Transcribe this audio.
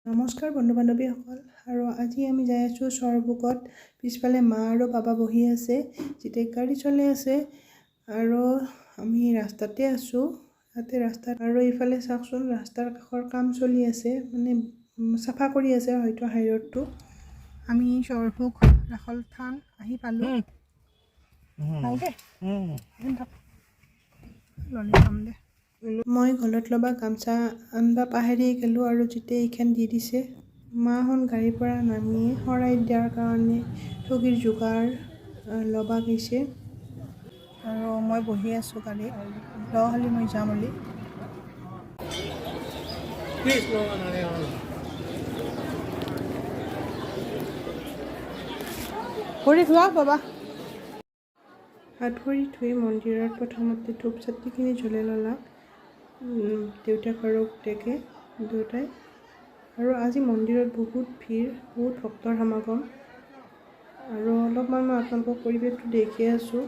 নমস্কাৰ বন্ধু বান্ধৱীসকল আৰু আজি আমি যাই আছোঁ চৰবুকত পিছফালে মা আৰু বাবা বহি আছে যেতিয়া গাড়ী চলি আছে আৰু আমি ৰাস্তাতে আছোঁ তাতে ৰাস্তাত আৰু ইফালে চাওকচোন ৰাস্তাৰ কাষৰ কাম চলি আছে মানে চাফা কৰি আছে হয়তো হাইৰোডটো আমি চৰবুক ৰাখল থান আহি পালোঁ মই গলত ল'বা গামছা আনবা পাহৰি গ'লোঁ আৰু যেতিয়া এইখন দি দিছে মাহঁত গাড়ীৰ পৰা নামি শৰাই দিয়াৰ কাৰণে ঠগীৰ যোগাৰ ল'বা গৈছে আৰু মই বহি আছোঁ গাড়ীত খালি মই যাম বুলি ভৰি ধোৱা বাবা হাত ভৰি ধুই মন্দিৰত প্ৰথমতে ধূপ চাতিখিনি জ্বলাই ল'লা দেউতাক আৰু পুতেকে দুয়োটাই আৰু আজি মন্দিৰত বহুত ভিৰ বহুত ভক্তৰ সমাগম আৰু অলপমান মই আপোনালোকক পৰিৱেশটো দেখি আছোঁ